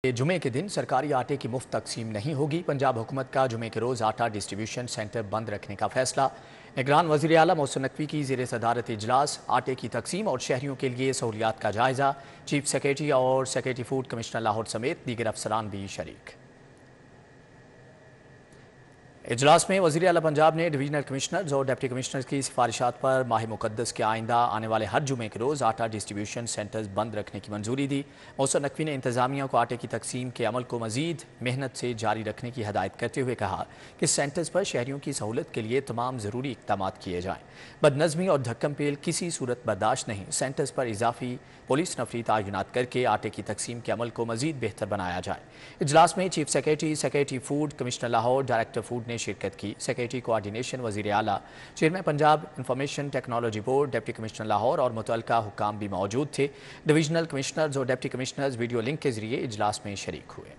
जुमे के दिन सरकारी आटे की मुफ्त तकसीम नहीं होगी। पंजाब हुकूमत का जुमे के रोज़ आटा डिस्ट्रीब्यूशन सेंटर बंद रखने का फैसला। निगरान वज़ीर आला मोहसिन नकवी की ज़ेर सदारत इजलास। आटे की तकसीम और शहरियों के लिए सहूलियात का जायज़ा। चीफ सेक्रेटरी और सेक्रेटरी फूड कमिश्नर लाहौर समेत दीगर अफसरान भी शरीक। इजलास में वज़ीर आला पंजाब ने डिवीजनल कमिश्नर्स और डिप्टी कमिश्नर्स की सिफारिशात पर माह मुक़द्दस के आइंदा आने वाले हर जुमे के रोज़ आटा डिस्ट्रीब्यूशन सेंटर्स बंद रखने की मंजूरी दी। मोहसिन नकवी ने इंतज़ामिया को आटे की तकसीम के अमल को मज़ीद मेहनत से जारी रखने की हदायत करते हुए कहा कि सेंटर्स पर शहरियों की सहूलत के लिए तमाम ज़रूरी इक़दाम किए जाएँ। बदनज़मी और धक्कम पेल किसी सूरत बर्दाश्त नहीं। सेंटर्स पर इजाफी पुलिस नफरी तैनात करके आटे की तकसीम के अमल को मज़ीद बेहतर बनाया जाए। इजलास में chief secretary, secretary food commissioner Lahore, director food ने शिरकत की। सेक्रेटरी कोऑर्डिनेशन वज़ीर आला, chairman Punjab information technology board, deputy commissioner Lahore और मुतल्लिका हुक्काम भी मौजूद थे। डिवीजनल कमिश्नर्स और डिप्टी कमिश्नर्स वीडियो लिंक के जरिए इजलास में शरीक हुए।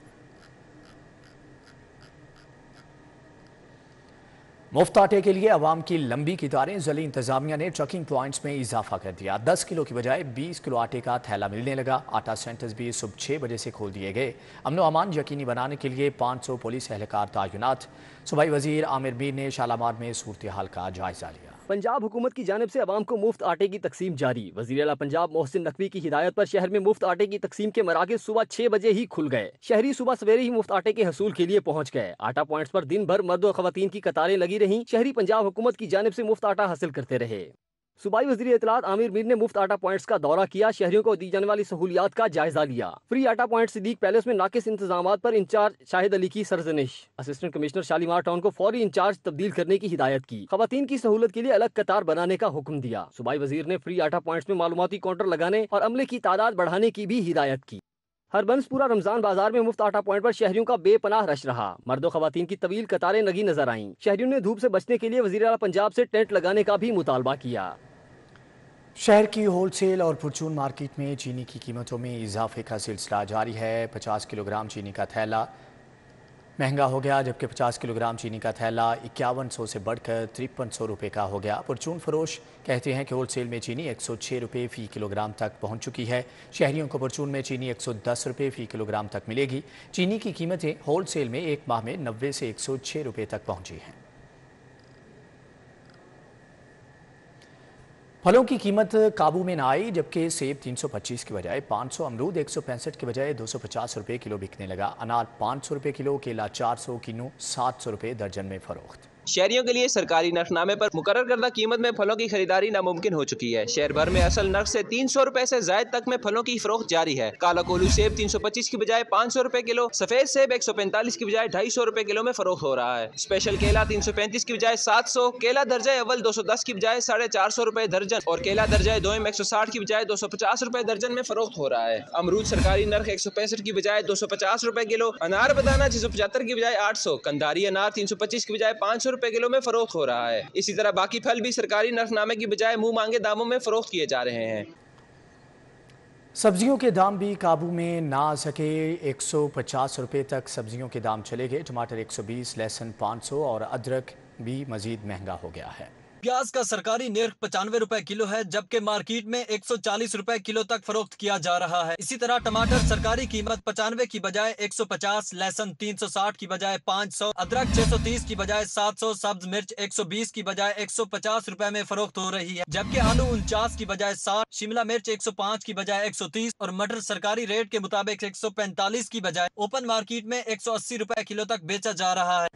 मुफ्त आटे के लिए अवाम की लंबी कतारें। ज़िली इंतजामिया ने ट्रकिंग पॉइंट्स में इजाफा कर दिया। 10 किलो की बजाय 20 किलो आटे का थैला मिलने लगा। आटा सेंटर्स भी सुबह 6 बजे से खोल दिए गए। अमन व अमान यकीनी बनाने के लिए 500 पुलिस एहलकार तैनात। सूबाई वजीर आमिर मीर ने शालामार में सूरत हाल का जायजा लिया। पंजाब हुकूमत की जानिब से अवाम को मुफ्त आटे की तकसीम जारी। वज़ीर आला पंजाब मोहसिन नकवी की हिदायत पर शहर में मुफ्त आटे की तकसीम के मराकज़ सुबह 6 बजे ही खुल गए। शहरी सुबह सवेरे ही मुफ्त आटे के हसूल के लिए पहुँच गए। आटा पॉइंट्स पर दिन भर मर्द और ख़वातीन की कतारें लगी रहीं। शहरी पंजाब हुकूमत की जानिब से मुफ्त आटा हासिल करते रहे। सूबाई वज़ीर इत्तलात आमिर मीर ने मुफ्त आटा पॉइंट्स का दौरा किया। शहरियों को दी जाने वाली सहूलियात का जायजा लिया। फ्री आटा पॉइंट सिद्दीक पैलेस में नाकिस इंतजामात पर इंचार्ज शाहिद अली की सरजनिश। असिस्टेंट कमिश्नर शालीमार टाउन को फौरी इंचार्ज तब्दील करने की हिदायत की। खवातीन की सहूलत के लिए अलग कतार बनाने का हुक्म दिया। सूबाई वज़ीर ने फ्री आटा पॉइंट्स में मालूमाती काउंटर लगाने और अमले की तादाद बढ़ाने की भी हिदायत की। हरबंसपुरा रमजान बाजार में मुफ्त आटा पॉइंट पर शहरियों का बेपनाह रश रहा। मर्दों खवातीन की तवील कतारें लगी नजर आईं। शहरियों ने धूप से बचने के लिए वज़ीर आला पंजाब से टेंट लगाने का भी मुतालबा किया। शहर की होलसेल और परचून मार्केट में चीनी की कीमतों में इजाफे का सिलसिला जारी है। 50 किलोग्राम चीनी का थैला महंगा हो गया, जबकि 50 किलोग्राम चीनी का थैला 5100 से बढ़कर 5300 रुपये का हो गया। परचून फरोश कहते हैं कि होलसेल में चीनी 106 रुपये फ़ी किलोग्राम तक पहुंच चुकी है। शहरियों को परचून में चीनी 110 रुपये फ़ी किलोग्राम तक मिलेगी। चीनी की कीमतें होलसेल में एक माह में 90 से 106 रुपये तक पहुंची हैं। फलों की कीमत काबू में न आई, जबकि सेब 325 की बजाय 500, अमरूद 165 की बजाय 250 रुपये किलो बिकने लगा। अनार 500 रुपये किलो, केला 400, किन्नू 700 रुपये दर्जन में फरोख्त। शहरियों के लिए सरकारी नरखनामे पर मुकर्रर करदा कीमत में फलों की खरीदारी नामुमकिन हो चुकी है। शहर भर में असल नर्ख से 300 रुपए से जायद तक में फलों की फरोख्त जारी है। काला कोलू सेब 325 की बजाय 500 रुपए किलो, सफेद सेब 145 की बजाय 250 रुपए किलो में फरोख्त हो रहा है। स्पेशल केला 335 की बजाय 700, केला दर्जा अव्वल 210 की बजाय 450 रुपए दर्जन और केला दर्जा दोयम 160 की बजाय 250 रुपए दर्जन में फरोख्त हो रहा है। अमरूद सरकारी नर्ख 165 की बजाय 250 रुपए किलो, अनार बताना 675 की बजाय 800, कंधारी अनार 325 की बजाय 500 रुपए किलो में फरोख्त हो रहा है। इसी तरह बाकी फल भी सरकारी नरखनामे की बजाय मुंह मांगे दामों में फरोख्त किए जा रहे हैं। सब्जियों के दाम भी काबू में ना आ सके। 150 रुपये तक सब्जियों के दाम चले गए। टमाटर 120, लहसुन 500 और अदरक भी मजीद महंगा हो गया है। प्याज का सरकारी निर्ख 95 रुपए किलो है, जबकि मार्केट में 140 रुपए किलो तक फरोख्त किया जा रहा है। इसी तरह टमाटर सरकारी कीमत 95 की बजाय 150, लहसुन 360 की बजाय 500, अदरक 630 की बजाय 700, सब्ज मिर्च 120 की बजाय 150 रुपए में फरोख्त हो रही है, जबकि आलू 49 की बजाय 60, शिमला मिर्च 105 की बजाय 130 और मटर सरकारी रेट के मुताबिक 145 की बजाय ओपन मार्केट में 180 रुपए किलो तक बेचा जा रहा है।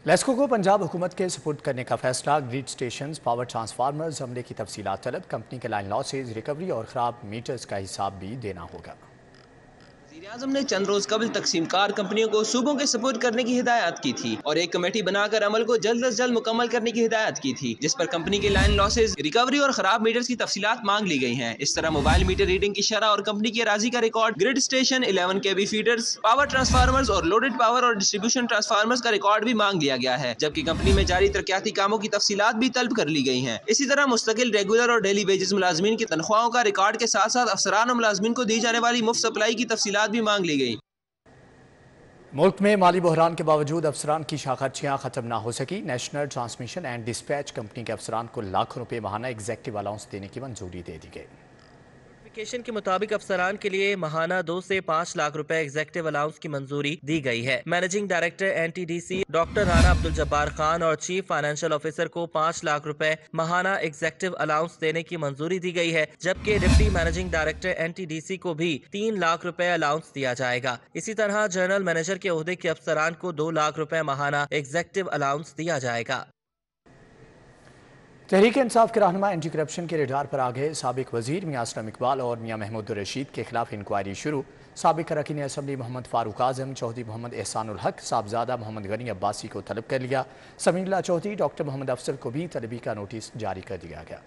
लेस्को को पंजाब हुकूमत के सपुर्द करने का फैसला। ग्रिड स्टेशन, पावर ट्रांसफार्मर्स हमले की तफसीलात तलब। कंपनी के लाइन लॉसेज, रिकवरी और खराब मीटर्स का हिसाब भी देना होगा। वज़ीर-ए-आज़म ने चंद रोज कबल तकसीमकार कंपनियों को सूबों के सपोर्ट करने की हिदायत की थी और एक कमेटी बनाकर अमल को जल्द अज जल्द मुकम्मल करने की हिदायत की थी, जिस पर कंपनी के लाइन लॉसेज, रिकवरी और खराब मीटर्स की तफसीलात मांग ली गई हैं। इस तरह मोबाइल मीटर रीडिंग की शरह और कंपनी की अराजी का रिकॉर्ड, ग्रिड स्टेशन, 11 केवी फीडर्स, पावर ट्रांसफार्मर्स और लोडेड पावर और डिस्ट्रीब्यूशन ट्रांसफार्मर्स का रिकॉर्ड भी मांग लिया गया है, जबकि कंपनी में जारी तरक्याती कामों की तफसीलात भी तलब कर ली गई हैं। इसी तरह मुस्तकिल, रेगुलर और डेली वेजेस मुलाजमीन की तनख्वाहों का रिकॉर्ड के साथ साथ अफसरान और मुलाजमीन को दी जाने वाली मुफ्त सप्लाई की तफसीलात भी मांग ली गई। मुल्क में माली बहरान के बावजूद अफसरान की शाखर्चियाँ ख़त्म ना हो सकी। National transmission and dispatch company के अफसरान को लाखों रुपए माहाना एग्जेक्टिव अलाउंस देने की मंजूरी दे दी गई। نوٹیفیکیشن کے مطابق افسران کے لیے ماہانہ 2 سے 5 لاکھ روپے ایگزیکٹو الاؤنس کی منظوری دی گئی ہے۔ Managing director NTDC doctor Rana Abdul Jabbar Khan اور چیف فائنینشل آفیسر کو 5 لاکھ روپے ماہانہ ایگزیکٹو الاؤنس دینے کی منظوری دی گئی ہے، جبکہ ڈپٹی مینیجنگ ڈائریکٹر NTDC کو بھی 3 لاکھ روپے الاؤنس دیا جائے گا۔ اسی طرح جنرل مینیجر کے عہدے کے افسران کو 2 لاکھ روپے ماہانہ ایگزیکٹو الاؤنس دیا جائے گا۔ تحریک انصاف کے رہنما اینٹی کرپشن کے ریڈار پر آگئے سابق وزیر میاں اسلم اقبال اور میاں محمود الرشید کے خلاف انکوائری شروع۔ سابق رکن اسمبلی محمد فاروق اعظم، چودھری محمد احسان الحق، صاحبزادہ محمد غنی عباسی کو طلب کر لیا۔ سمیع اللہ چودھری، ڈاکٹر محمد افضل کو بھی طلبی کا نوٹس جاری کر دیا گیا۔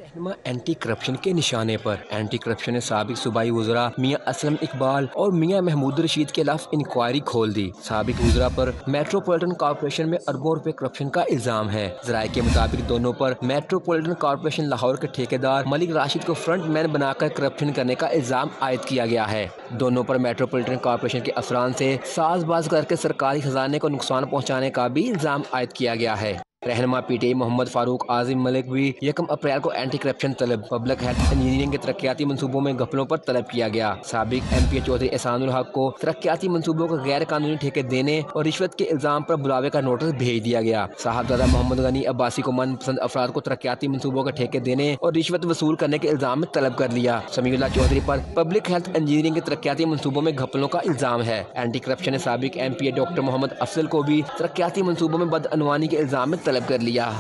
رہنما اینٹی کرپشن کے نشانے پر اینٹی کرپشن نے سابق صوبائی وزراء میاں اسلم اقبال اور میاں محمود رشید کے خلاف انکوائری کھول دی۔ سابق وزراء پر میٹروپولیٹن کارپوریشن میں اربوں روپے کرپشن کا الزام ہے۔ ذرائع کے مطابق دونوں پر میٹروپولیٹن کارپوریشن لاہور کے ٹھیکیدار ملک راشد کو فرنٹ مین بنا کر کرپشن کرنے کا الزام عائد کیا گیا ہے۔ دونوں پر میٹروپولیٹن کارپوریشن کے افسران سے ساز باز کر کے سرکاری خزانے کو نقصان پہنچانے کا بھی الزام عائد کیا گیا ہے۔ رہنما PTI محمد فاروق اعظم ملک بھی 1 اپریل کو اینٹی کرپشن طلب پبلک ہیلتھ انجینئرنگ کے ترقیاتی منصوبوں میں گھپلوں پر طلب کیا گیا۔ سابق MP چودھری احسان الحق کو ترقیاتی منصوبوں کو غیر قانونی ٹھیکے دینے اور رشوت کے الزام پر بلاوے کا نوٹس بھیج دیا گیا۔ صاحبزادہ محمد غنی عباسی کو من پسند افراد کو ترقیاتی منصوبوں کے ٹھیکے دینے اور رشوت وصول کرنے کے الزام میں طلب کر لیا۔ سمیع اللہ چودھری پر پبلک ہیلتھ انجینئرنگ کے ترقیاتی منصوبوں میں گھپلوں کا الزام ہے۔ اینٹی کرپشن نے سابق MPA ڈاکٹر محمد افضل کو بھی ترقیاتی منصوبوں میں بدعنوانی کے الزام میں طلب کر لیا۔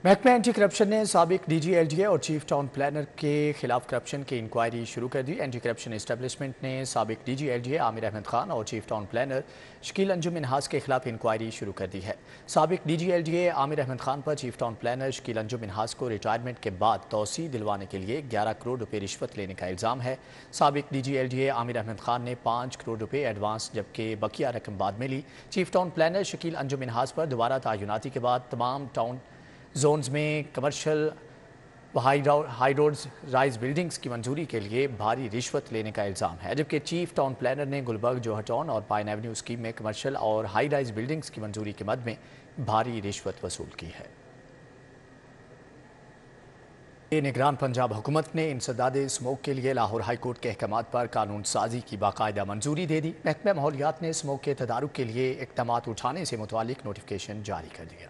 محکمہ اینٹی کرپشن نے سابق DG LGA اور چیف ٹاؤن پلانر کے خلاف کرپشن کی انکوائری شروع کر دی۔ اینٹی کرپشن اسٹیبلشمنٹ نے سابق DG LGA عامر احمد خان اور چیف ٹاؤن پلانر شکیل انجم منہاس کے خلاف انکوائری شروع کر دی ہے۔ سابق DG LGA عامر احمد خان پر چیف ٹاؤن پلانر شکیل انجم منہاس کو ریٹائرمنٹ کے بعد توسیع دلوانے کے لیے 11 کروڑ روپے رشوت لینے کا الزام ہے۔ سابق DG LGA عامر احمد خان نے 5 کروڑ روپے ایڈوانس جبکہ بقیہ رقم بعد میں لی۔ چیف ٹاؤن پلانر شکیل انجم منہاس پر دوبارہ تعیناتی کے بعد تمام ٹاؤن زونز میں commercial high roads rise buildings کی منظوری کے لیے بھاری رشوت لینے کا الزام ہے، جبکہ چیف ٹاؤن پلانر نے گلبرگ جوہر ٹاؤن اور پائن ایونیو اسکیم میں کمرشل اور ہائی رائز بلڈنگز کی منظوری کے مد میں بھاری رشوت وصول کی ہے۔ نگران پنجاب حکومت نے انسداد اسموگ کے لیے لاہور ہائی کورٹ کے احکامات پر قانون سازی کی باقاعدہ منظوری دے دی۔ محکمہ ماحولیات نے اسموگ کے تدارک کے لیے اقدامات اٹھانے سے متعلق نوٹیفیکیشن جاری کر دیا۔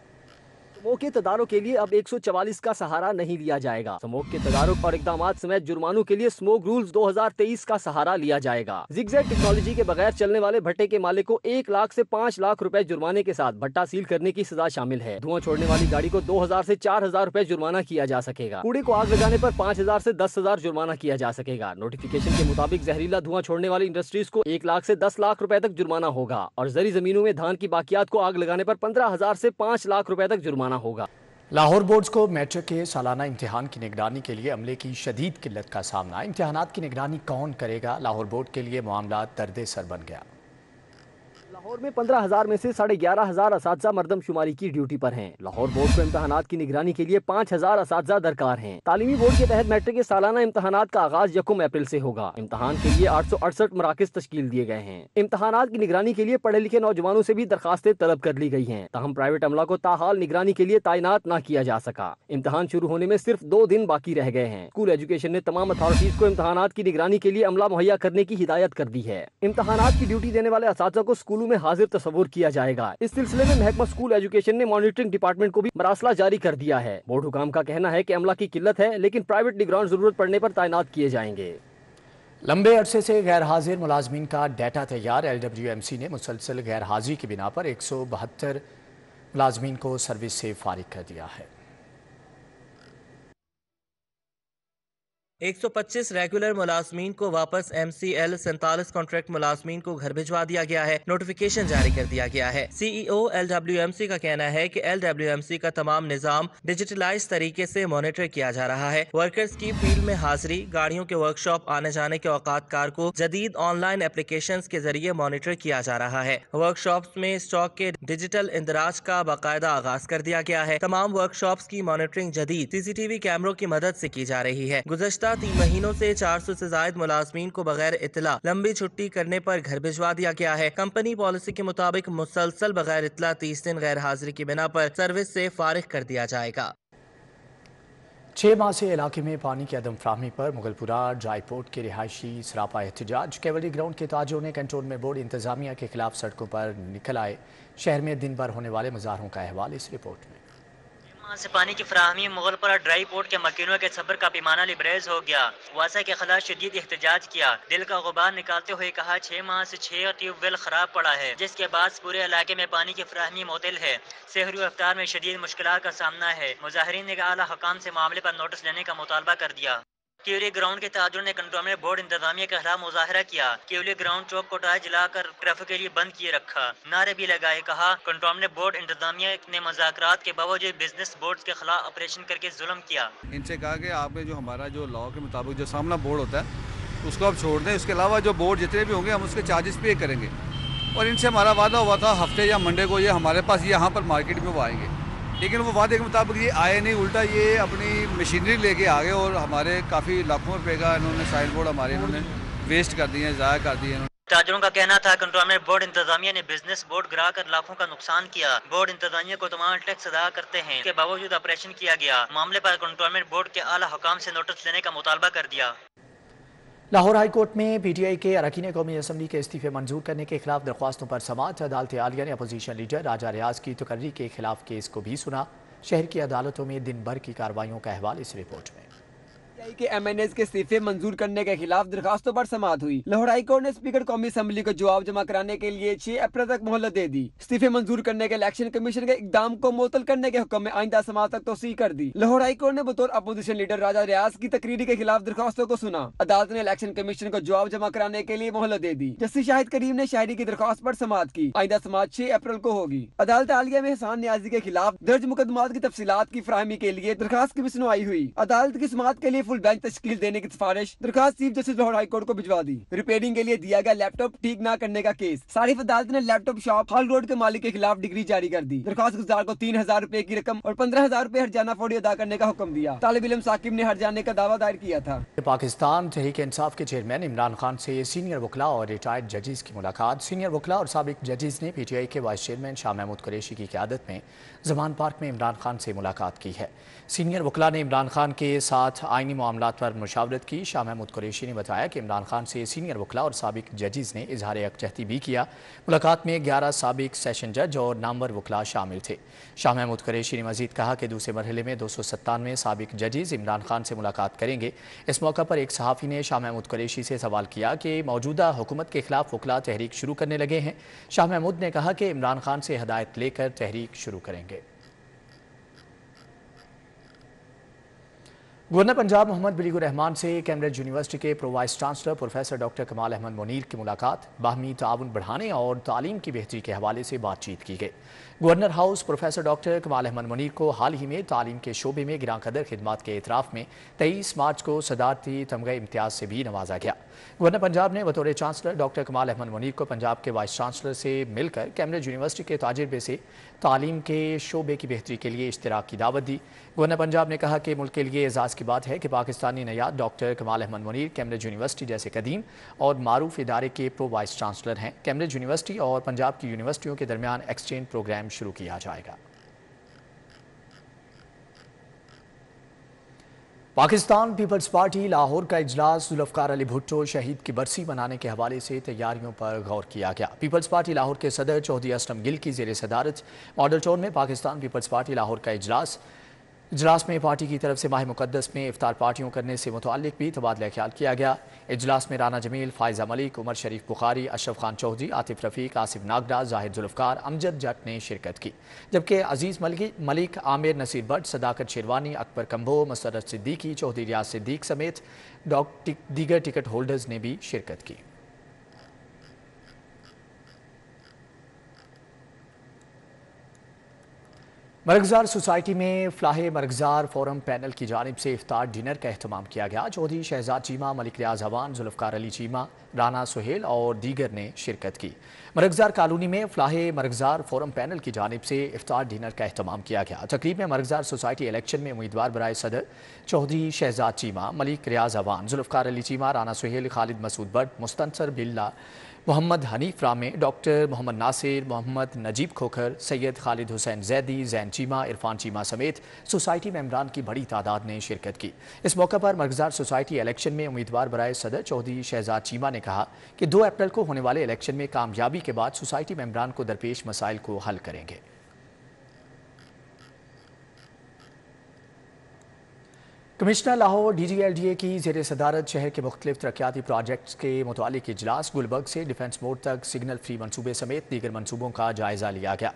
سموگ کے تدارک کے لیے اب 144 کا سہارا نہیں لیا جائے گا۔ سموگ کے تدارک اور اقدامات سمیت جرمانوں کے لیے سموگ رولز 2023 کا سہارا لیا جائے گا۔ زگ زیگ ٹیکنالوجی کے بغیر چلنے والے بھٹے کے مالک کو 1 لاکھ سے 5 لاکھ روپے جرمانے کے ساتھ بھٹا سیل کرنے کی سزا شامل ہے۔ دھواں چھوڑنے والی گاڑی کو 2000 سے 4000 روپے جرمانہ کیا جا سکے گا۔ کوڑے کو آگ لگانے پر 5000 سے 10000 جرمانہ کیا جا سکے گا۔ نوٹیفیکیشن کے مطابق زہریلا دھواں چھوڑنے والی انڈسٹریز کو 1 لاکھ سے 10 لاکھ روپے تک جرمانہ ہوگا اور زرعی زمینوں میں دھان کی باقیات کو آگ لگانے پر 15000 سے 5 لاکھ روپے تک جرمانہ ہوگا۔ لاہور بورڈز کو میٹرک کے سالانہ امتحان کی نگرانی کے لیے عملے کی شدید قلت کا سامنا۔ امتحانات کی نگرانی کون کرے گا؟ لاہور بورڈ کے لیے معاملہ دردِ سر بن گیا۔ لاہور میں 15000 میں سے 11500 اساتذہ مردم شماری کی ڈیوٹی پر ہیں۔ لاہور بورڈ کو امتحانات کی نگرانی کے لیے 5000 اساتذہ درکار ہیں۔ تعلیمی بورڈ کے تحت میٹرک کے سالانہ امتحانات کا آغاز 1 اپریل سے ہوگا۔ امتحان کے لیے 868 مراکز تشکیل دیے گئے ہیں۔ امتحانات کی نگرانی کے لیے پڑھے لکھے نوجوانوں سے بھی درخواستیں طلب کر لی گئی ہیں، تاہم پرائیویٹ عملہ کو تاحال نگرانی کے لیے تعینات نہ کیا جا سکا۔ امتحان شروع ہونے میں صرف 2 دن باقی رہ گئے ہیں۔ اسکول ایجوکیشن نے تمام اتھارٹیز کو امتحانات کی نگرانی کے لیے عملہ مہیا کرنے کی ہدایت کر دی ہے۔ امتحانات کی ڈیوٹی دینے والے اساتذہ کو اسکولوں میں حاضر تصور کیا جائے گا۔ اس سلسلے میں محکمہ اسکول ایجوکیشن نے مانیٹرنگ ڈپارٹمنٹ کو بھی مراسلہ جاری کر دیا ہے۔ بورڈ حکام کا کہنا ہے کہ عملہ کی قلت ہے، لیکن پرائیویٹ نگران ضرورت پڑنے پر تعینات کیے جائیں گے۔ لمبے عرصے سے غیر حاضر ملازمین کا ڈیٹا تیار۔ LWMC نے مسلسل غیر حاضری کی بنا پر 172 ملازمین کو سروس سے فارغ کر دیا ہے۔ 125 ریگولر ملازمین کو واپس MCL 47 کانٹریکٹ ملازمین کو گھر بھجوا دیا گیا ہے۔ نوٹیفیکیشن جاری کر دیا گیا ہے۔ CEO LWMC کا کہنا ہے کہ LWMC کا تمام نظام ڈیجیٹلائز طریقے سے مانیٹر کیا جا رہا ہے۔ ورکرز کی فیلڈ میں حاضری، گاڑیوں کے ورکشاپ آنے جانے کے اوقات کار کو جدید آن لائن اپلیکیشنز کے ذریعے مانیٹر کیا جا رہا ہے۔ ورکشاپس میں اسٹاک کے ڈیجیٹل اندراج کا باقاعدہ آغاز کر دیا گیا ہے۔ تمام ورکشاپس کی مانیٹرنگ جدید CCTV کیمروں کی مدد سے کی جا رہی ہے۔ گزشتہ 3 مہینوں سے 400 سے زائد ملازمین کو بغیر اطلاع لمبی چھٹی کرنے پر گھر بھجوا دیا گیا ہے۔ کمپنی پالیسی کے مطابق مسلسل بغیر اطلاع 30 دن غیر حاضری کی بنا پر سروس سے فارغ کر دیا جائے گا۔ 6 माह से इलाके में पानी की अदम फ्राहमी पर मुगलपुरा ड्राई पोर्ट के रिहायशी सरापा एहतजाज। कैवलरी ग्राउंड के ताजरों ने कंटोनमेंट बोर्ड इंतजामिया के खिलाफ सड़कों पर निकल आए। शहर में दिन भर होने वाले मुजाहरों का अहवाल इस रिपोर्ट में। से पानी की फ्राहमी मुगलपुरा ड्राई पोर्ट के मकीनों के सब्र का पैमाना लिबरेज हो गया। वासा के खिलाफ शदीद एहतजाज किया। दिल का गुबार निकालते हुए कहा 6 माह से 6 ट्यूबवेल खराब पड़ा है, जिसके बाद पूरे इलाके में पानी की फ्राहमी मुअत्तल है। सहरी व इफ्तार में शदीद मुश्किलात का सामना है। मुजाहिरीन ने आला हुकाम से मामले पर नोटिस लेने का मुतालबा कर दिया। केवली ग्राउंड के ताजरों ने कंटोनमेंट बोर्ड इंतजामिया के खिलाफ मुजाहरा किया। केवली ग्राउंड चौक को टायर जलाकर ट्रैफिक के लिए बंद किए रखा। नारे भी लगाए। कहा कंटोनमेंट बोर्ड इंतजामिया ने मुज़ाकरात के बावजूद बिजनेस बोर्ड के खिलाफ ऑपरेशन करके जुल्म किया। इनसे कहा कि आपने जो हमारा जो लॉ के मुताबिक जो सामना बोर्ड होता है उसको आप छोड़ दें, उसके अलावा जो बोर्ड जितने भी होंगे हम उसके चार्जेस पे करेंगे। और इनसे हमारा वादा हुआ था हफ्ते या मंडे को ये हमारे पास यहाँ पर मार्केट में वो आएंगे, लेकिन वो वादे के मुताबिक ये आए नहीं, उल्टा ये अपनी मशीनरी लेके आ गए और हमारे काफ़ी लाखों रुपए का इन्होंने साइन बोर्ड हमारे इन्होंने वेस्ट कर दिए, ज़ाया कर दिए। ताजरों का कहना था कंटोनमेंट बोर्ड इंतजामिया ने बिजनेस बोर्ड गिरा कर लाखों का नुकसान किया। बोर्ड इंतजामिया को तमाम टैक्स अदा करते हैं, इसके बावजूद ऑपरेशन किया गया। मामले पर कंटोनमेंट बोर्ड के आला हुकाम से नोटिस लेने का मुतालबा कर दिया। लाहौर हाई कोर्ट में पीटीआई के अरकान कौमी असम्बली के इस्तीफे मंजूर करने के खिलाफ दरख्वास्तों पर समाअत। अदालत आलिया ने अपोजिशन लीडर राजा रियाज की तकर्री के खिलाफ केस को भी सुना। शहर की अदालतों में दिन भर की कार्रवाइयों का अहवाल इस रिपोर्ट में। के MNAs के इस्तीफे मंजूर करने के खिलाफ दरखास्तों पर समाअत हुई। लाहौर हाई कोर्ट ने स्पीकर कौमी असम्बली को जवाब जमा कराने के लिए 6 अप्रैल तक मोहलत दे दी। इस्तीफे मंजूर करने के इलेक्शन कमीशन के इकदाम को मुअत्तल करने के हुक्म में आइंदा समाअत तक तोसी कर दी। लाहौर हाई कोर्ट ने बतौर अपोजिशन लीडर राजा रियाज की तकरीरी के खिलाफ दरखास्तों को सुना। अदालत ने इलेक्शन कमीशन को जवाब जमा कराने के लिए मोहलत दे दी। जस्टिस शाहिद करीम ने शायरी की दरखास्त पर समाअत की। आइंदा समाअत 6 अप्रैल को होगी। अदालत आलिया में हसान नियाजी के खिलाफ दर्ज मुकदमात की तफसीलात की फराहमी के लिए दरखास्त की भी सुनवाई हुई। अदालत की समाअत के लिए फुल बेंच तश्कील देने की सिफारिश दरखास्त chief justice Lahore high court को भिजवा दी। रिपेयरिंग के लिए दिया गया लैपटॉप ठीक न करने का केस। सारिफ अदालत ने लैपटॉप शॉप हॉल रोड के मालिक के खिलाफ डिग्री जारी कर दी। दरखास्त गुजार को 3000 रुपए की रकम और 15,000 रुपए हर्जाना फौरी अदा करने का हुक्म दिया। तालिब इल्म साकिब ने हर्जाने का दावा दायर किया था। पाकिस्तान तहरीक इंसाफ के चेयरमैन इमरान खान से सीनियर वकला और रिटायर्ड जजेस की मुलाकात। सीनियर वकला और साबिक जजेस ने पीटीआई के वाइस चेयरमैन शाह महमूद कुरैशी की क़यादत में जमान पार्क में इमरान खान से मुलाकात की है। सीनियर वकला ने इमरान खान के साथ आइनी मामलात पर मुशावरत की। शाह महमूद कुरैशी ने बताया कि इमरान खान से सीनियर वकला और साबिक जजेस ने इजहार यकजहती भी किया। मुलाकात में 11 साबिक सेशन जज और नामवर वकला शामिल थे। शाह महमूद कुरैशी ने मजीद कहा कि दूसरे मरहले में 297 साबिक जजेस इमरान खान से मुलाकात करेंगे। इस मौका पर एक सहाफ़ी ने शाह महमूद कुरैशी से सवाल किया कि मौजूदा हुकूमत के खिलाफ वकला तहरीक शुरू करने लगे हैं। शाह महमूद ने कहा कि इमरान खान से हदायत लेकर तहरीक शुरू करेंगे। गवर्नर पंजाब मोहम्मद बिलीगुर रहमान से कैम्ब्रिज यूनिवर्सिटी के pro vice chancellor professor doctor कमाल अहमद मुनीर की मुलाकात। बाहमी ताउन बढ़ाने और तालीम की बेहतरी के हवाले से बातचीत की गई। गवर्नर हाउस प्रोफेसर डॉक्टर कमाल अहमद मुनीर को हाल ही में तालीम के शोबे में गिरां कदर खिदमात के एतराफ़ में 23 मार्च को सदारती तमगा इम्तियाज से भी नवाजा गया। गवर्नर पंजाब ने बतौर चांसलर डॉक्टर कमाल अहमद मुनीर को पंजाब के वाइस चांसलर से मिलकर कैम्ब्रिज यूनिवर्सिटी के तजुर्बे से तालीम के शोबे की बेहतरी के लिए इश्तिराक की दावत दी। गवर्नर पंजाब ने कहा कि मुल्क के लिए एजाज़ की बात है कि पाकिस्तानी नयाद डॉक्टर कमाल अहमद मुनीर कैम्ब्रिज यूनिवर्सिटी जैसे कदीम और मारूफ इदारे के प्रो वाइस चांसलर हैं। कैम्ब्रिज यूनिवर्सिटी और पंजाब की यूनिवर्सिटियों के दरमियान एक्सचेंज प्रोग्राम शुरू किया जाएगा। पाकिस्तान पीपल्स पार्टी लाहौर का इजलास जुल्फ़िकार अली भुट्टो शहीद की बरसी मनाने के हवाले से तैयारियों पर गौर किया गया। पीपल्स पार्टी लाहौर के सदर चौधरी असलम गिल की ज़ेर सदारत मॉडल टाउन में पाकिस्तान पीपल्स पार्टी लाहौर का इजलास में पार्टी की तरफ से माह मुक़द्दस में इफ्तार पार्टियों करने से मुताल्लिक़ भी तबादला ख्याल किया गया। इजलास में राना जमील, फ़ायज़ा मलिक, उमर शरीफ बुखारी, अशरफ खान चौधरी, आतिफ रफ़ीक, आसिफ नागरा, जाहिद जुल्फ़िकार, अमजद जट ने शिरकत की। जबकि अजीज़ मलिक, आमिर नसीर भट्ट, सदाकत शेरवानी, अकबर कंबो, मसरत सिद्दीकी, चौधरी रियाज सिद्दीक समेत दीगर टिकट होल्डर्स ने भी शिरकत की। मरगजार सोसाइटी में फ्लाहे मरगजार फोरम पैनल की जानिब से इफ्तार डिनर का एहतमाम किया गया। चौधरी शहजाद चीमा, मलिक रियाज हवान, जुल्फ़िकार अली चीमा, राना सुहेल और दीगर ने शिरकत की। मरगजार कॉलोनी में फ्लाहे मरगजार फोरम पैनल की जानिब से इफ्तार डिनर का एहतमाम किया गया। तकरीब में मरगजार सोसाइटी इलेक्शन में उम्मीदवार बराए सदर चौधरी शहजाद चीमा, मलिक रियाज हवान, जुल्फ़िकार अली चीमा, राना सुहेल, खालिद मसूद भट्ट, मुस्तनसर बिल्ला मोहम्मद हनीफ रामे, डॉक्टर मोहम्मद नासिर, मोहम्मद नजीब खोखर, सैयद खालिद हुसैन जैदी, जैन चीमा, इरफान चीमा समेत सोसाइटी मेंबरान की बड़ी तादाद ने शिरकत की। इस मौके पर मरकज़दार सोसाइटी इलेक्शन में उम्मीदवार बराए सदर चौधरी शहजाद चीमा ने कहा कि 2 अप्रैल को होने वाले इलेक्शन में कामयाबी के बाद सोसाइटी मेंबरान को दरपेश मसाइल को हल करेंगे। कमिश्नर लाहौर DGLDA की ज़ेर सदारत शहर के मुख्तलिफ तरक्याती प्रोजेक्ट्स के मुतालिक इजलास गुलबर्ग से डिफेंस मोड तक सिग्नल फ्री मनसूबे समेत दीगर मनसूबों का जायज़ा लिया गया।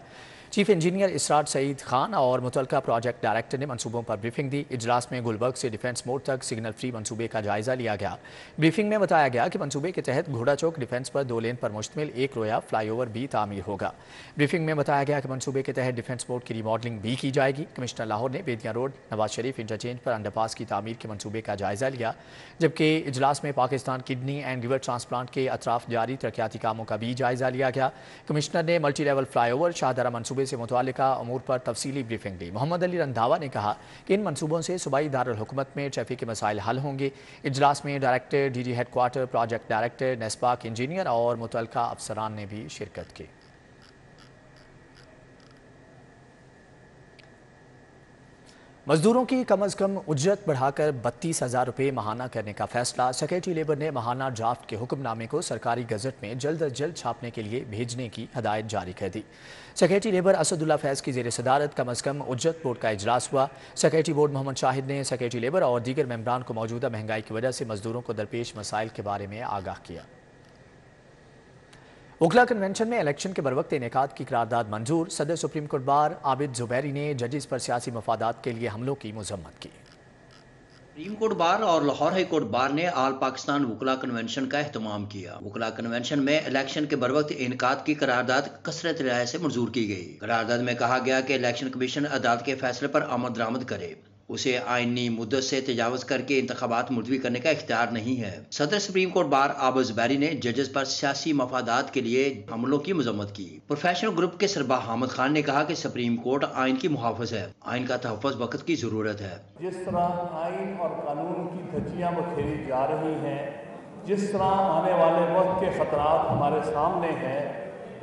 चीफ इंजीनियर इसरार सईद खान और मुतलका प्रोजेक्ट डायरेक्टर ने मनसूबों पर ब्रीफिंग दी। इजलास में गुलबर्ग से डिफेंस मोड तक सिग्नल फ्री मनसूबे का जायज़ा लिया गया। ब्रीफिंग में बताया गया कि मनसूबे के तहत घोड़ा चौक डिफेंस पर 2 लेन पर मुश्तमिल 1 रोया फ्लाईओवर भी तामीर होगा। ब्रीफिंग में बताया गया कि मनसूबे के तहत डिफेंस मोड की रिमॉडलिंग भी की जाएगी। कमिश्नर लाहौर ने बेदिया रोड नवाज शरीफ इंटरचेंज पर अंडरपास की तामीर के मनसूबे का जायज़ा लिया, जबकि इजलास में Pakistan kidney and liver transplant के अतराफ जारी तरक्याती कामों का भी जायज़ा लिया गया। कमिश्नर ने मल्टी लेवल फ्लाईओवर शाहदरा मनसूबे से मुतालिका अमूर पर तफसीली ब्रीफिंग दी। मोहम्मद अली रंधावा ने कहा कि इन मनसूबों से सूबाई दारुल हुकूमत में ट्रैफिक के मसाइल हल होंगे। इजलास में director, DG headquarter, project director, NESPAK engineer और मुतलका अफसरान ने भी शिरकत की। मजदूरों की कम अज़ कम उजरत बढ़ाकर 32,000 रुपये माहाना करने का फैसला। सेक्रेटरी लेबर ने माहाना ड्राफ्ट के हुक्मनामे को सरकारी गजट में जल्द अज जल्द छापने के लिए भेजने की हदायत जारी कर दी। सेक्रेटरी लेबर असदुल्ला फैज़ की ज़ेर सदारत कम अज़ कम उजरत बोर्ड का इजलास हुआ। सेक्रेटरी बोर्ड मोहम्मद शाहिद ने सेक्रेटरी लेबर और दीगर मेंबरान को मौजूदा महंगाई की वजह से मजदूरों को दरपेश मसाइल के बारे में आगाह किया। वकला कन्वेंशन में इलेक्शन के बरवक्त इनेकाद की करारदाद मंजूर। सदर supreme court bar Abid Zubairi ने जजेस पर सियासी मफादात के लिए हमलों की मजम्मत की। सुप्रीम कोर्ट बार और लाहौर हाई कोर्ट बार ने आल पाकिस्तान वकला कन्वेंशन का एहतमाम किया। वकला कन्वेंशन में इलेक्शन के बरवक्त इनेकाद की करारदाद कसरत राय से मंजूर की गई। करारदाद में कहा गया कि इलेक्शन कमीशन अदालत के फैसले पर आमद दरामद करे, उसे आईनी मुद्दत से तजावज करके इंतखाबात मुलतवी करने का इख्तियार नहीं है। सदर supreme court bar Abid Zubairi ने जजेस पर सियासी मफादात के लिए हमलों की मजम्मत की। प्रोफेशनल ग्रुप के सरबराह हामिद खान ने कहा कि सुप्रीम कोर्ट आइन की मुहाफ़िज़ है, आइन का तहफ़्फ़ुज़ वक्त की ज़रूरत है। जिस तरह आइन और कानून की धज्जियाँ बखेरी जा रही हैं, जिस तरह आने वाले वक्त के ख़तरात हमारे सामने हैं,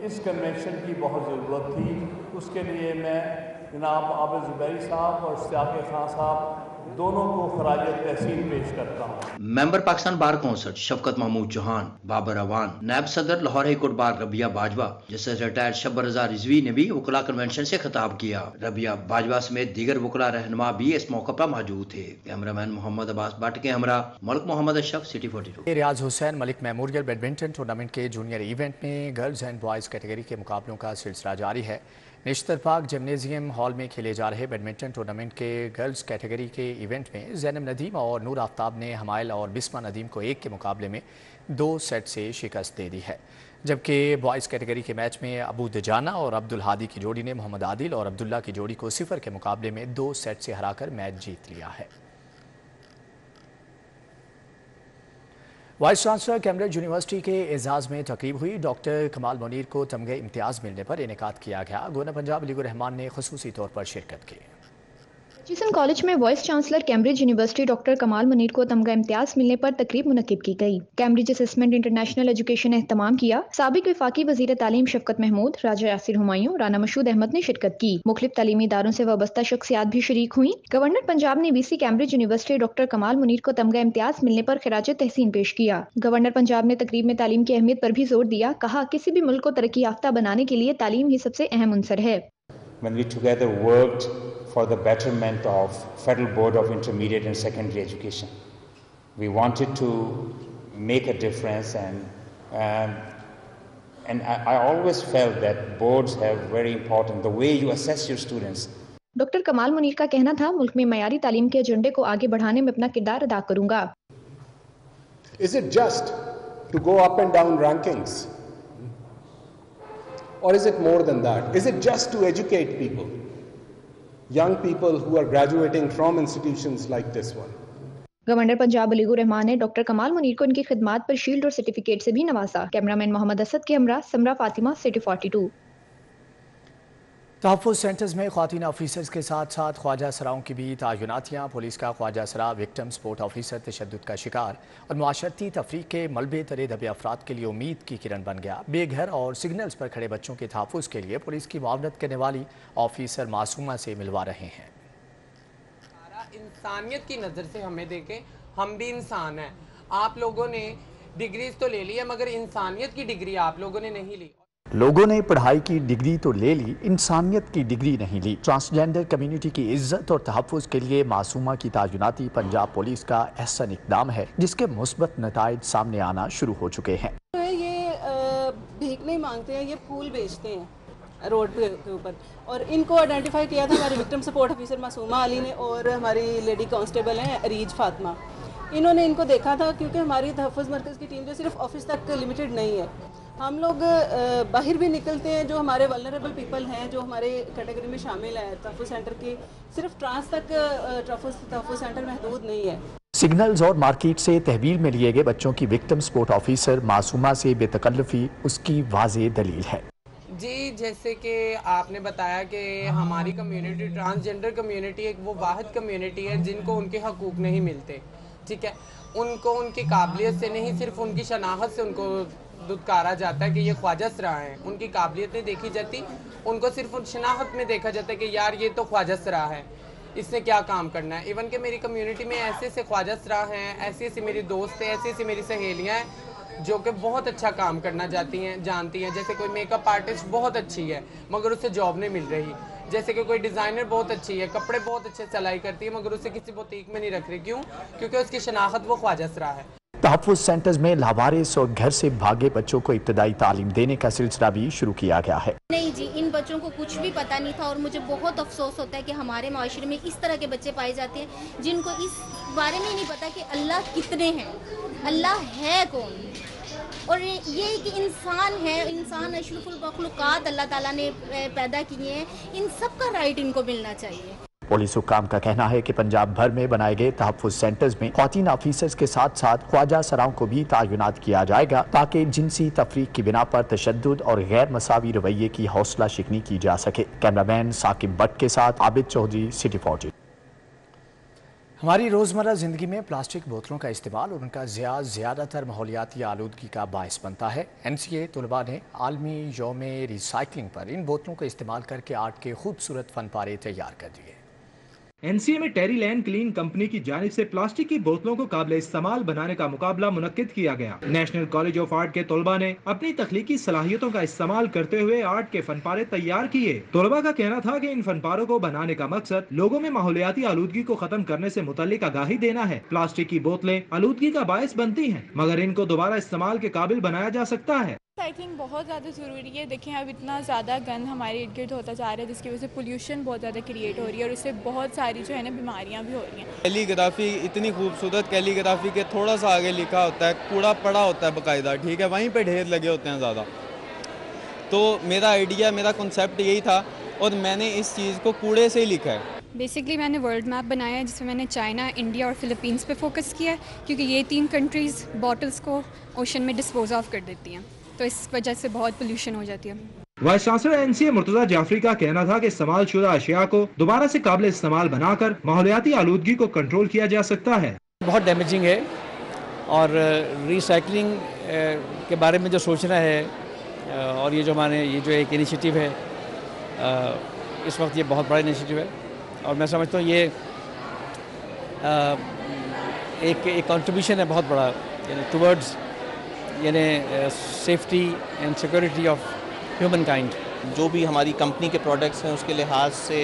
इस कन्वेंशन की बहुत ज़रूरत थी। उसके लिए मैं जनाब आबिद जुबैरी साहब और इश्तियाक़ खान साहब दोनों को खराज तहसीन पेश करता हूँ। मेंबर पाकिस्तान बार कौंसिल शफकत महमूद चौहान, बाबर अवान, नायब सदर Lahore high court bar Rabia Bajwa, justice retired Shabbar रज़ा रिजवी ने भी वकला कन्वेंशन से खिताब किया। रबिया बाजवा समेत दीगर वकला रहनुमा भी इस मौके पर मौजूद थे। कैमरामैन मोहम्मद अब्बास भट्ट के हमरा Malik Mohammad Ashraf, city 42। Riaz Hussain Malik memorial badminton tournament के जूनियर इवेंट में गर्ल्स एंड बॉयज़ कैटेगरी के मुकाबलों का सिलसिला जारी है। निश्तर पार्क जिम्नेजियम हॉल में खेले जा रहे बैडमिंटन टूर्नामेंट के गर्ल्स कैटेगरी के इवेंट में ज़ैनब नदीम और नूर आफ्ताब ने हमायल और बिस्मा नदीम को 1 के मुकाबले में 2 सेट से शिकस्त दे दी है, जबकि बॉयज़ कैटेगरी के मैच में अबू दजाना और अब्दुल हादी की जोड़ी ने मोहम्मद आदिल और अब्दुल्ला की जोड़ी को 0 के मुकाबले में 2 सेट से हराकर मैच जीत लिया है। वाइस चांसलर कैम्ब्रिज यूनिवर्सिटी के एजाज़ में तकरीब हुई। डॉक्टर कमाल मुनीर को तमगे इम्तियाज़ मिलने पर इनेकाद किया गया। गवर्नर पंजाब अली रहमान ने खुसूसी तौर पर शिरकत की। हचिसन कॉलेज में vice chancellor Cambridge university doctor कमाल मुनीर को तमगा इम्तियाज मिलने पर तकरीब मुनक्किद की गई। कैम्ब्रिज असेसमेंट इंटरनेशनल एजुकेशन ने एहतमाम किया। साबिक वफाकी वजीर तालीम शफकत महमूद, राजा यासिर हुमायूं, राना मशहूद अहमद ने शिरकत की। मुख्तलिफ तालीमी इदारों से वाबस्ता शख्सियात भी शरीक हुई। गवर्नर पंजाब ने VC कैम्ब्रिज यूनिवर्सिटी डॉक्टर कमाल मुनीर को तमगा इम्तियाज मिलने पर खिराज तहसीन पेश किया। गवर्नर पंजाब ने तकरीब में तालीम की अहमियत पर भी जोर दिया। कहा, किसी भी मुल्क को तरक्की याफ्ता बनाने के लिए तालीम ही सबसे अहम अंसर है। When we together worked for the betterment of Federal Board of Intermediate and Secondary Education, we wanted to make a difference, and I always felt that boards have very important the way you assess your students. Doctor कमाल मुनीर का कहना था, मुल्क में मयारी तालीम के एजेंडे को आगे बढ़ाने में अपना किरदार अदा करूंगा। Is it just to go up and down rankings? Or is it more than that? Is it just to educate people? Young people who are graduating from institutions like this one. Governor Punjab Ali Rahman ने doctor कमाल मुनीर को उनकी खिदमात पर shield और certificate से भी नवाजा। Cameraman Mohammad Asad के हमरा समरा फातिमा, सिटी 42। तहफ़्फ़ुज़ सेंटर्स में ख़वातीन ऑफिसर्स के साथ साथ ख्वाजा सराओं की भी तयनातियाँ। पुलिस का ख्वाजा सरा विक्टिम सपोर्ट ऑफिसर तशद्दुद का शिकार और मुआशरती तफरीक के मलबे तले दबे अफराद के लिए उम्मीद की किरण बन गया। बेघर और सिग्नल्स पर खड़े बच्चों के तहफ़्फ़ुज़ के लिए पुलिस की मुआवनत करने वाली ऑफिसर मासूमा से मिलवा रहे हैं। इंसानियत की नज़र से हमें देखें, हम भी इंसान हैं। आप लोगों ने डिग्रीज तो ले ली है, मगर इंसानियत की डिग्री आप लोगों ने नहीं ली। लोगों ने पढ़ाई की डिग्री तो ले ली, इंसानियत की डिग्री नहीं ली। ट्रांसजेंडर कम्युनिटी की इज्जत और तहफ़्फ़ुज़ के लिए मासूमा की तयनाती पंजाब पुलिस का एहसन इक़दाम है, जिसके मुस्बत नताइज सामने आना शुरू हो चुके हैं। ये भीख नहीं मांगते हैं, ये फूल बेचते हैं रोड के ऊपर। और इनको आइडेंटिफाई किया था हमारे victim support officer Masuma Ali ने और हमारी लेडी कांस्टेबल हैं अरीज फातिमा। इन्होंने इनको देखा था, क्योंकि हमारी तहफ़्फ़ुज़ मरकज़ की टीम जो सिर्फ ऑफिस तक लिमिटेड नहीं है, हम लोग बाहर भी निकलते हैं। जो हमारे वल्नरेबल पीपल हैं, जो हमारे कैटेगरी में शामिल हैं तहफ़्फ़ुज़ सेंटर की, सिर्फ ट्रांस तक तहफ़्फ़ुज़ सेंटर महदूद नहीं है। सिग्नल्स और मार्केट से तहवील में लिए गए बच्चों की विक्टिम सपोर्ट ऑफिसर मासूमा से बेतकल्लुफ़ी उसकी वाज़ेह दलील है। जी, जैसे कि आपने बताया कि हमारी कम्युनिटी ट्रांसजेंडर कम्युनिटी एक वो वाहिद कम्युनिटी है जिनको उनके हकूक़ नहीं मिलते। ठीक है, उनको उनकी काबिलियत से नहीं, सिर्फ उनकी शनाख्त से उनको दुत्कारा जाता है कि ये ख्वाजा सरा हैं। उनकी काबिलियत नहीं देखी जाती, उनको सिर्फ उन शनाख्त में देखा जाता है कि यार ये तो ख्वाजा सरा है, इसने क्या काम करना है। इवन कि मेरी कम्युनिटी में ऐसे ऐसे ख्वाजा सरा हैं, ऐसी ऐसी मेरी दोस्त हैं, ऐसी ऐसी मेरी सहेलियाँ हैं जो कि बहुत अच्छा काम करना जानती हैं। जैसे कोई मेकअप आर्टिस्ट बहुत अच्छी है मगर उसे जॉब नहीं मिल रही। जैसे कि कोई डिज़ाइनर बहुत अच्छी है, कपड़े बहुत अच्छे सिलाई करती है, मगर उसे किसी बुटीक में नहीं रख रही। क्यों? क्योंकि उसकी शनाख्त वो ख्वाजा सरा है। तहफ़्फ़ुज़ सेंटर्स में लावारिस और घर से भागे बच्चों को इब्तदाई तालीम देने का सिलसिला भी शुरू किया गया है। नहीं जी, इन बच्चों को कुछ भी पता नहीं था और मुझे बहुत अफसोस होता है कि हमारे माशरे में इस तरह के बच्चे पाए जाते हैं जिनको इस बारे में नहीं पता कि अल्लाह कितने हैं, अल्लाह है कौन, और ये कि इंसान है, इंसान अशरफुल मखलूक़ात अल्लाह ताला ने पैदा किए हैं, इन सब का राइट इनको मिलना चाहिए। पुलिस हुक्काम का कहना है कि पंजाब भर में बनाए गए तहफ़्फ़ुज़ सेंटर्स में ख़वातीन ऑफिसर्स के साथ साथ ख्वाजा सराओं को भी तयनात किया जाएगा, ताकि जिनसी तफरीक की बिना पर तशद्दुद और गैर मसावी रवैये की हौसला शिकनी की जा सके। कैमरामैन साकिब भट्ट के साथ आबिद चौधरी, सिटी 40। हमारी रोज़मर्रा ज़िंदगी में प्लास्टिक बोतलों का इस्तेमाल और उनका ज़्यादातर माहौलियाती आलूदगी का बायस बनता है। NCA तलबा ने आलमी यौम रिसाइकलिंग पर इन बोतलों का इस्तेमाल करके आर्ट के खूबसूरत फन पारे तैयार कर दिए। NCA में टेरी लैंड क्लीन कंपनी की जानिब से प्लास्टिक की बोतलों को काबिल इस्तेमाल बनाने का मुकाबला मुनक्किद किया गया। नेशनल कॉलेज ऑफ आर्ट के तलबा ने अपनी तख्लीकी सलाहियतों का इस्तेमाल करते हुए आर्ट के फनपारे तैयार किए। तलबा का कहना था कि इन फनपारों को बनाने का मकसद लोगों में माहौलियाती आलूदगी को खत्म करने से मुतल्लिक आगाही देना है। प्लास्टिक की बोतलें आलूदगी का बायस बनती हैं, मगर इनको दोबारा इस्तेमाल के काबिल बनाया जा सकता है। रिसाइकलिंग बहुत ज़्यादा ज़रूरी है। देखें, अब इतना ज़्यादा गंद हमारे इर्द गिर्द होता जा रहा है, जिसकी वजह से पोल्यूशन बहुत ज़्यादा क्रिएट हो रही है और इससे बहुत सारी जो है ना बीमारियां भी हो रही हैं। कैलीग्राफी इतनी खूबसूरत कैलीग्राफी के थोड़ा सा आगे लिखा होता है, कूड़ा पड़ा होता है बाकायदा, ठीक है, वहीं पे ढेर लगे होते हैं ज़्यादा। तो मेरा आइडिया, मेरा कॉन्सेप्ट यही था और मैंने इस चीज़ को कूड़े से ही लिखा है। बेसिकली मैंने वर्ल्ड मैप बनाया है जिसमें मैंने चाइना, इंडिया और फिलीपींस पे फोकस किया है, क्योंकि ये 3 कंट्रीज़ बॉटल्स को ओशन में डिस्पोज ऑफ कर देती हैं, तो इस वजह से बहुत पोल्यूशन हो जाती है। Vice chancellor NCA Murtaza Jafri का कहना था कि इस्तेमाल शुदा अशिया को दोबारा से काबिल इस्तेमाल बनाकर माहौलियाती आलूदगी को कंट्रोल किया जा सकता है। बहुत डैमेजिंग है और रिसाइकलिंग के बारे में जो सोचना है और ये जो एक इनिशिएटिव है, इस वक्त ये बहुत बड़ा इनिशिएटिव है और मैं समझता हूँ ये एक कंट्रीब्यूशन है बहुत बड़ा towards safety and security of human kind. जो भी हमारी कंपनी के प्रोडक्ट्स हैं उसके लिहाज से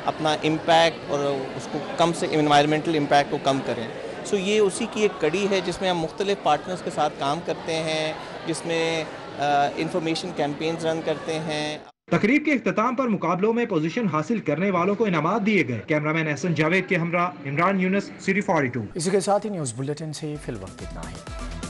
अपना इम्पैक्ट और उसको कम से एनवायरमेंटल इम्पैक्ट को कम करें। सो ये उसी की एक कड़ी है जिसमें हम मुख्तलिफ पार्टनर्स के साथ काम करते हैं, जिसमें इंफॉर्मेशन कैंपेन्स रन करते हैं। तकरीब के इख्तिताम पर मुकाबलों में पोजीशन हासिल करने वालों को इनामात दिए गए। कैमरामैन एहसन जावेद के हमरा इमरान यूनुस, सिटी 42। इसी के साथ ही न्यूज़ बुलेटिन से फिलहाल इतना ही।